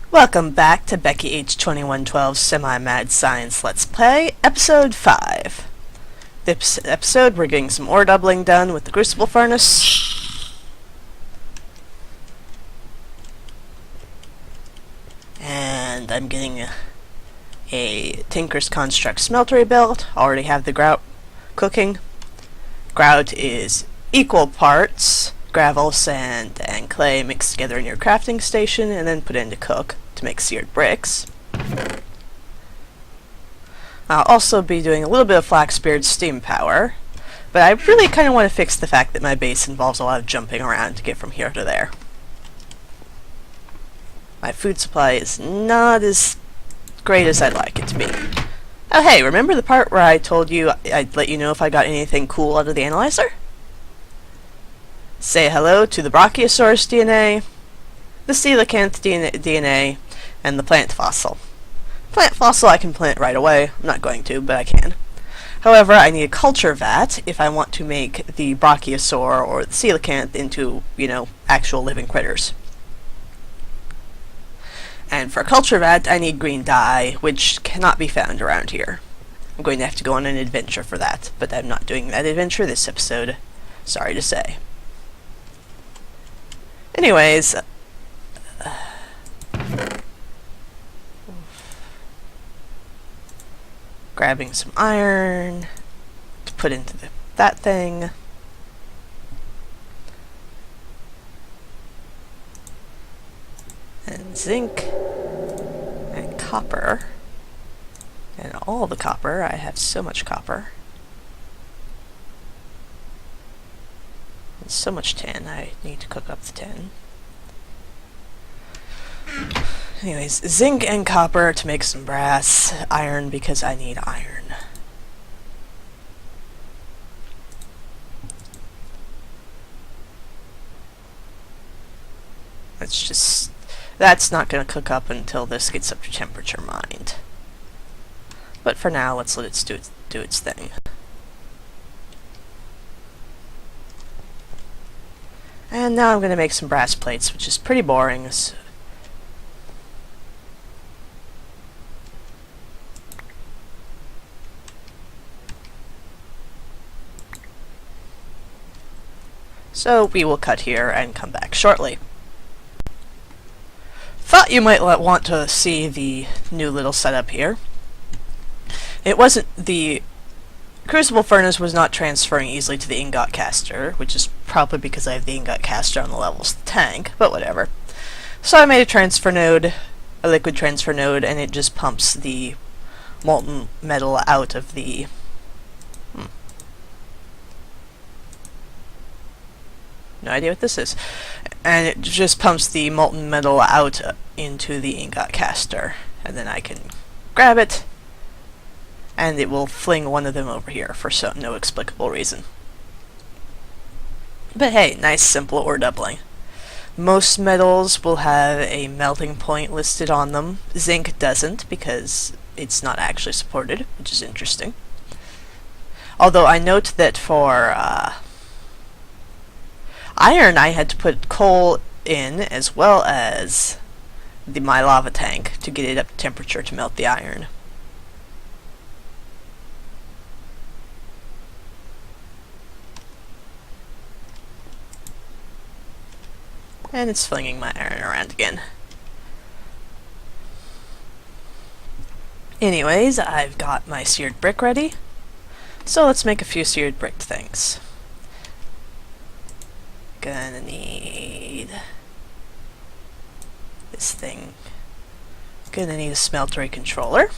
Welcome back to Becky H2112 Semi-Mad Science Let's Play, Episode 5. This episode, we're getting some ore doubling done with the Crucible Furnace. And I'm getting a Tinker's Construct smeltery built. Already have the grout cooking. Grout is equal parts gravel, sand, and clay mixed together in your crafting station and then put in to cook to make seared bricks. I'll also be doing a little bit of Flaxbeard steam power, but I really kind of want to fix the fact that my base involves a lot of jumping around to get from here to there. My food supply is not as great as I'd like it to be. Oh hey, remember the part where I told you I'd let you know if I got anything cool out of the analyzer? Say hello to the Brachiosaurus DNA, the coelacanth DNA, and the plant fossil. Plant fossil I can plant right away. I'm not going to, but I can. However, I need a culture vat if I want to make the Brachiosaur or the coelacanth into, actual living critters. And for a culture vat, I need green dye, which cannot be found around here. I'm going to have to go on an adventure for that, but I'm not doing that adventure this episode. Sorry to say. Anyways, grabbing some iron to put into that thing. And zinc and copper. And all the copper. I have so much copper. So much tin, I need to cook up the tin. Anyways, zinc and copper to make some brass, iron because I need iron. That's not going to cook up until this gets up to temperature mined. But for now, let's let it do its thing. And now I'm going to make some brass plates, which is pretty boring. So we will cut here and come back shortly. Thought you might want to see the new little setup here. It wasn't the Crucible Furnace was not transferring easily to the ingot caster, which is probably because I have the ingot caster on the levels of the tank, but whatever. So I made a transfer node, a liquid transfer node, and it just pumps the molten metal out of the... No idea what this is. And it just pumps the molten metal out into the ingot caster, and then I can grab it, and it will fling one of them over here for no explicable reason. But hey, nice simple ore doubling. Most metals will have a melting point listed on them. Zinc doesn't because it's not actually supported, which is interesting. Although I note that for iron I had to put coal in as well as my lava tank to get it up to temperature to melt the iron. And it's flinging my iron around again. Anyways, I've got my seared brick ready. So let's make a few seared brick things. Gonna need this thing. Gonna need a smeltery controller.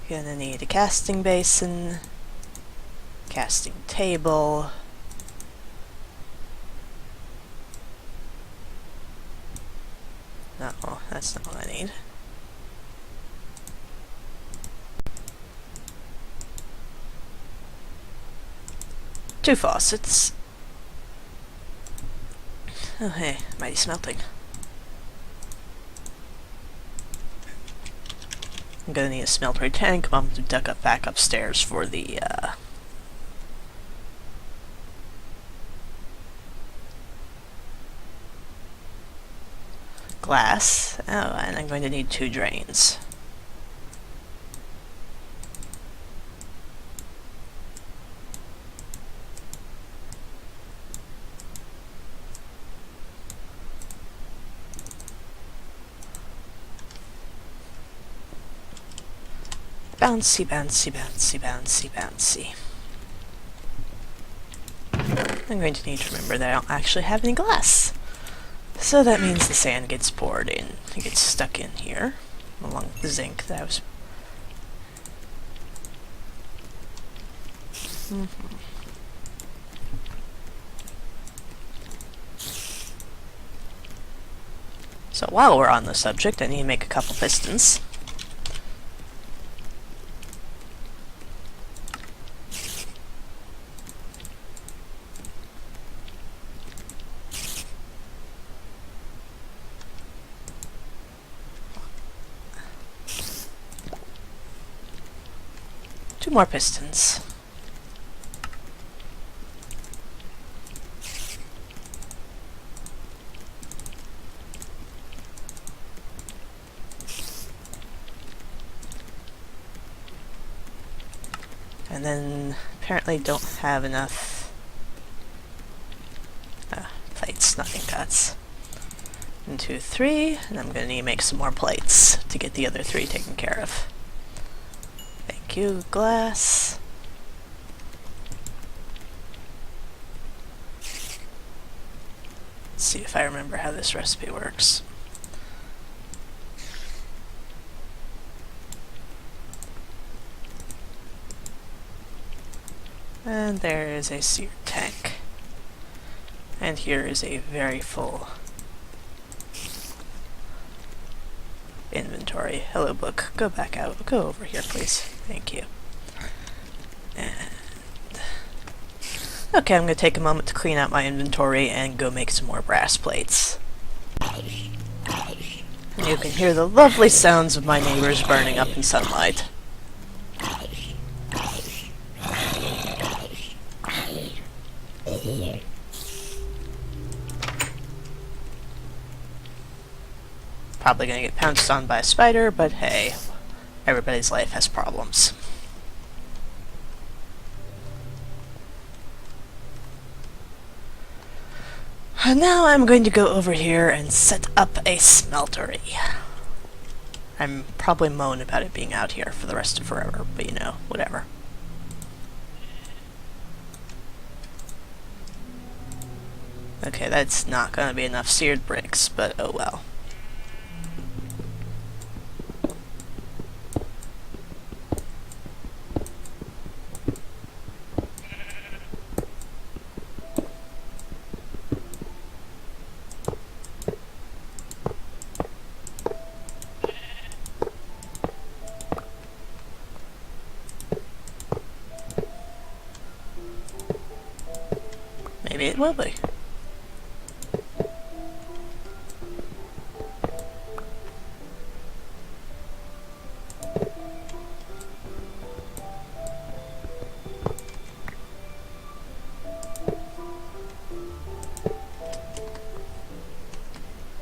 Gonna need a casting basin. Casting table. No, that's not what I need. Two faucets. Oh hey, mighty smelting. I'm gonna need a smeltery tank. I'm going to duck up back upstairs for the glass. Oh, and I'm going to need 2 drains. Bouncy, bouncy, bouncy, bouncy, bouncy. I'm going to need to remember that I don't actually have any glass. So that means the sand gets poured in. It gets stuck in here, along with the zinc that I was... So while we're on the subject, I need to make a couple pistons. Two more pistons. And then apparently don't have enough plates, nothing cuts. 1, 2, 3, and I'm gonna need to make some more plates to get the other 3 taken care of. Thank you, glass. Let's see if I remember how this recipe works. And there is a seared tank. And here is a very full inventory. Hello, book. Go back out. Go over here, please. Thank you. And okay, I'm going to take a moment to clean out my inventory and go make some more brass plates. And you can hear the lovely sounds of my neighbors burning up in sunlight. Probably gonna get pounced on by a spider, but hey, everybody's life has problems. And now I'm going to go over here and set up a smeltery. I'm probably moan about it being out here for the rest of forever, but you know, whatever. Okay, that's not gonna be enough seared bricks, but oh well. Maybe it will be.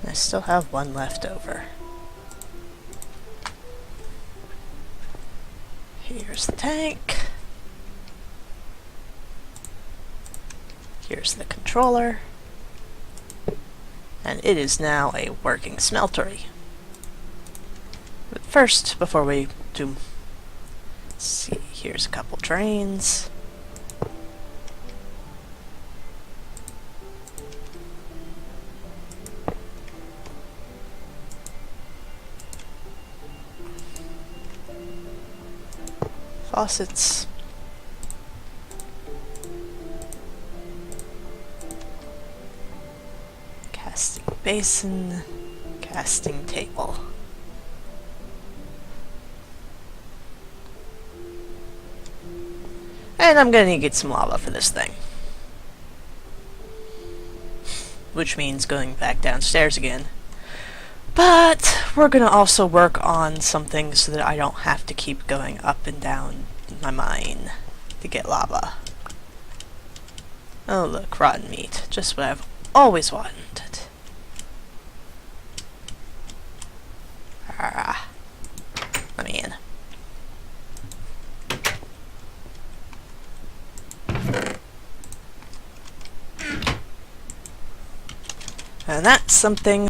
I still have 1 left over. Here's the tank. Here's the controller. And it is now a working smeltery. But first, before we do... Let's see, here's a couple drains. Faucets. Casting basin. Casting table. And I'm gonna need to get some lava for this thing. Which means going back downstairs again. But we're gonna also work on something so that I don't have to keep going up and down my mine to get lava. Oh look, rotten meat. Just what I've always wanted. let me in. And that something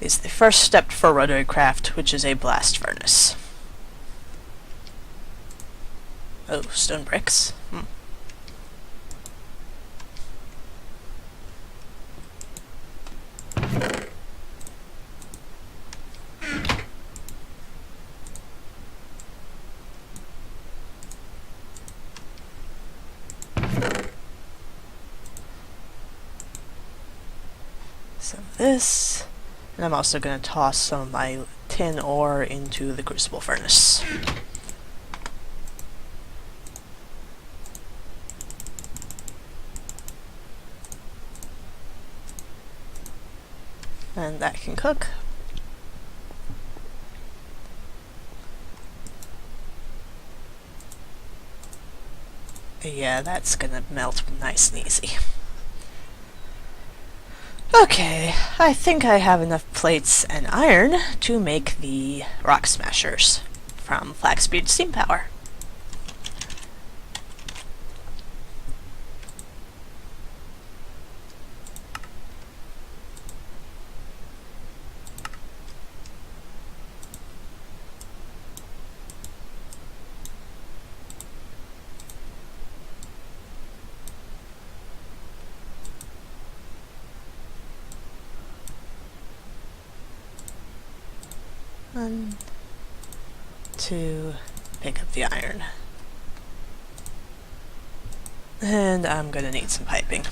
is the first step for rotary craft, which is a blast furnace. Oh, stone bricks. Some of this, and I'm also going to toss some of my tin ore into the crucible furnace. And that can cook. Yeah, that's gonna melt nice and easy. Okay, I think I have enough plates and iron to make the rock smashers from flax speed steam power. One, two, pick up the iron. And I'm gonna need some piping.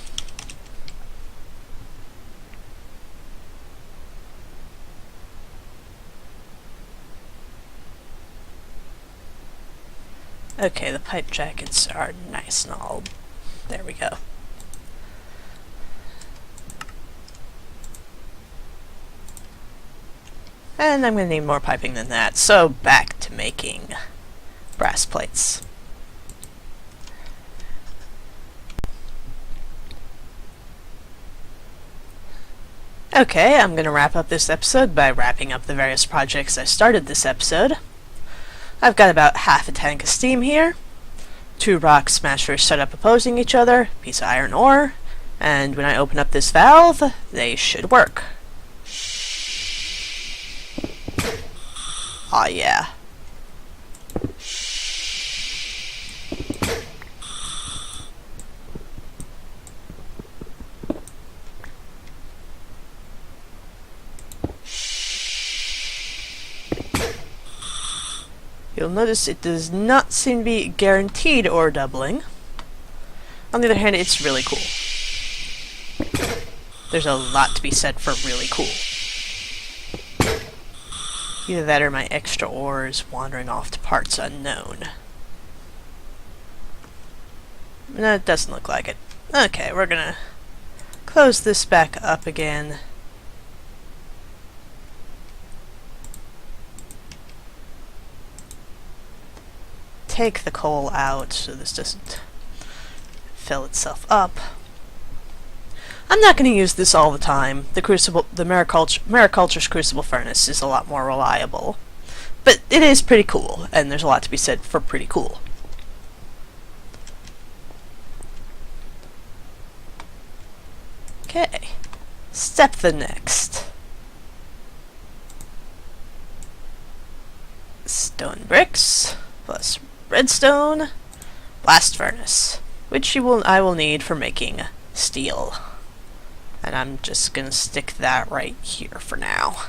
Okay, the pipe jackets are nice and all. There we go. And I'm going to need more piping than that, so back to making brass plates. Okay, I'm going to wrap up this episode by wrapping up the various projects I started this episode. I've got about half a tank of steam here, 2 rock smashers set up opposing each other, piece of iron ore, and when I open up this valve, they should work. Aw, yeah. You'll notice it does not seem to be guaranteed ore doubling. On the other hand, it's really cool. There's a lot to be said for really cool. Either that or my extra ore is wandering off to parts unknown. No, it doesn't look like it. Okay, we're gonna close this back up again. Take the coal out so this doesn't fill itself up. I'm not going to use this all the time. The Mariculture's Crucible Furnace is a lot more reliable. But it is pretty cool, and there's a lot to be said for pretty cool. Okay. Step the next. Stone bricks, plus redstone, blast furnace, which I will need for making steel. And I'm just gonna stick that right here for now.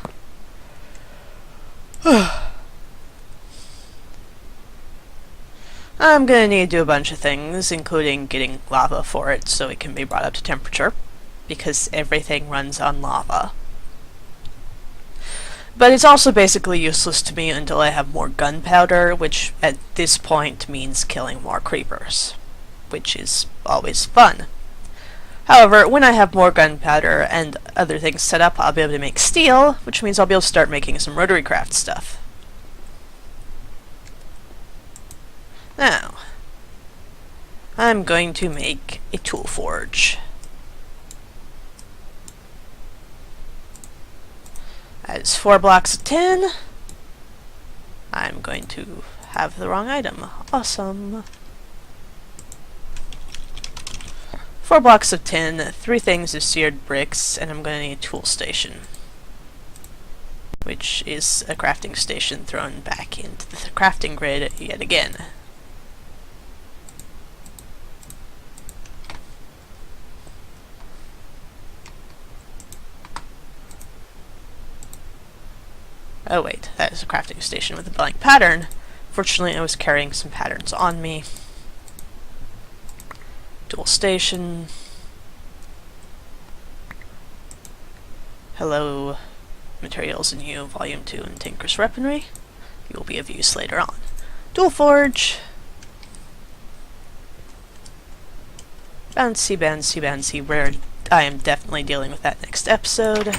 I'm gonna need to do a bunch of things, including getting lava for it so it can be brought up to temperature, because everything runs on lava. But it's also basically useless to me until I have more gunpowder, which at this point means killing more creepers, which is always fun. However, when I have more gunpowder and other things set up, I'll be able to make steel, which means I'll be able to start making some rotary craft stuff. Now, I'm going to make a tool forge. That is 4 blocks of tin. I'm going to have the wrong item. Awesome. 4 blocks of tin, 3 things of seared bricks, and I'm going to need a tool station, which is a crafting station thrown back into the crafting grid yet again. Oh wait, that is a crafting station with a blank pattern. Fortunately, I was carrying some patterns on me. Tool station. Hello, Materials in You, Volume 2 and Tinker's Weaponry. You will be of use later on. Tool Forge. Bouncy, bouncy, bouncy, where I am definitely dealing with that next episode.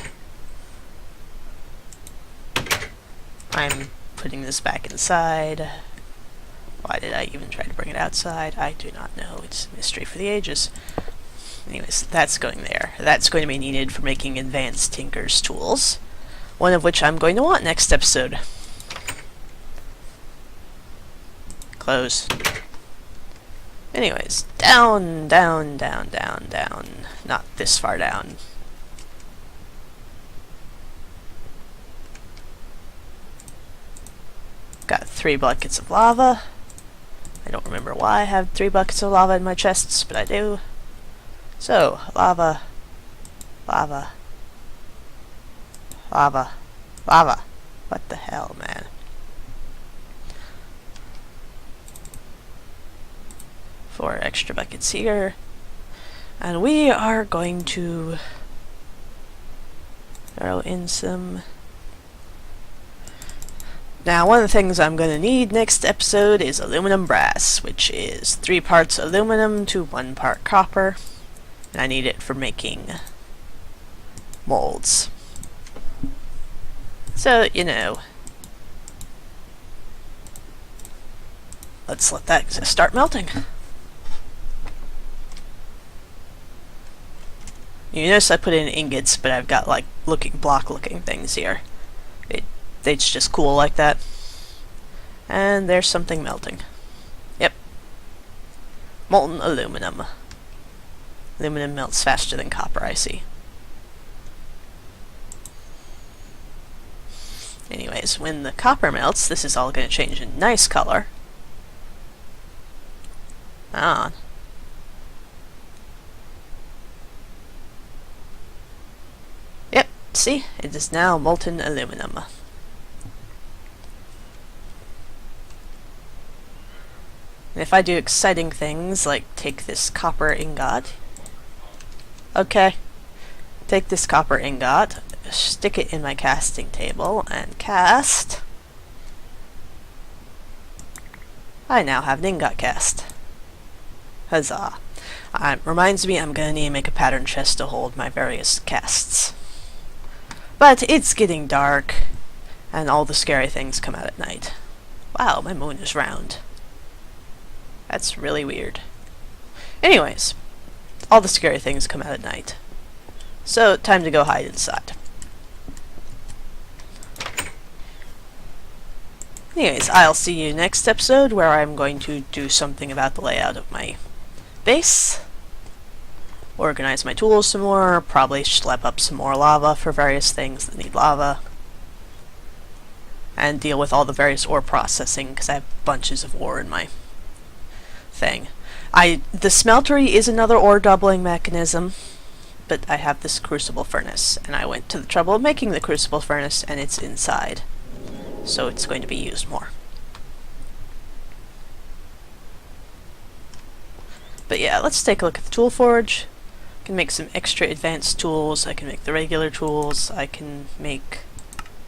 I'm putting this back inside. Why did I even try to bring it outside? I do not know. It's a mystery for the ages. Anyways, that's going there. That's going to be needed for making advanced Tinker's tools, one of which I'm going to want next episode. Close. Anyways, down, down, down, down, down. Not this far down. Got 3 buckets of lava. I don't remember why I have 3 buckets of lava in my chests, but I do. So, lava, lava, lava, lava. What the hell, man? 4 extra buckets here. And we are going to throw in some... Now, one of the things I'm going to need next episode is aluminum brass, which is 3 parts aluminum to 1 part copper. And I need it for making molds. So, you know, let's let that start melting. You notice I put in ingots, but I've got like block-looking things here. It's just cool like that. And there's something melting. Yep. Molten aluminum. Aluminum melts faster than copper, I see. Anyways, when the copper melts, this is all going to change a nice color. On. Yep, see? It is now molten aluminum. And if I do exciting things, like take this copper ingot... Okay. Take this copper ingot, stick it in my casting table, and cast... I now have an ingot cast. Huzzah. Reminds me I'm gonna need to make a pattern chest to hold my various casts. But it's getting dark, and all the scary things come out at night. Wow, my moon is round. That's really weird. Anyways, all the scary things come out at night. So, time to go hide inside. Anyways, I'll see you next episode where I'm going to do something about the layout of my base. Organize my tools some more, probably schlep up some more lava for various things that need lava. And deal with all the various ore processing, because I have bunches of ore in my thing. The smeltery is another ore doubling mechanism, but I have this crucible furnace, and I went to the trouble of making the crucible furnace, and it's inside. So it's going to be used more. But yeah, let's take a look at the tool forge. I can make some extra advanced tools, I can make the regular tools, I can make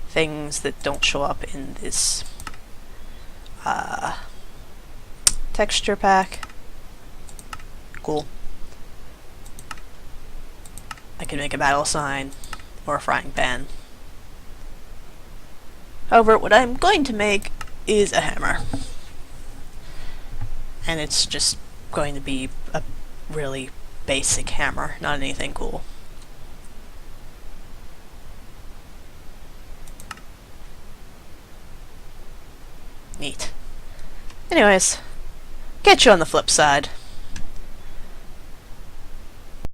things that don't show up in this texture pack. Cool. I can make a battle sign or a frying pan. However, what I'm going to make is a hammer. And it's just going to be a really basic hammer, not anything cool. Neat. Anyways, catch you on the flip side.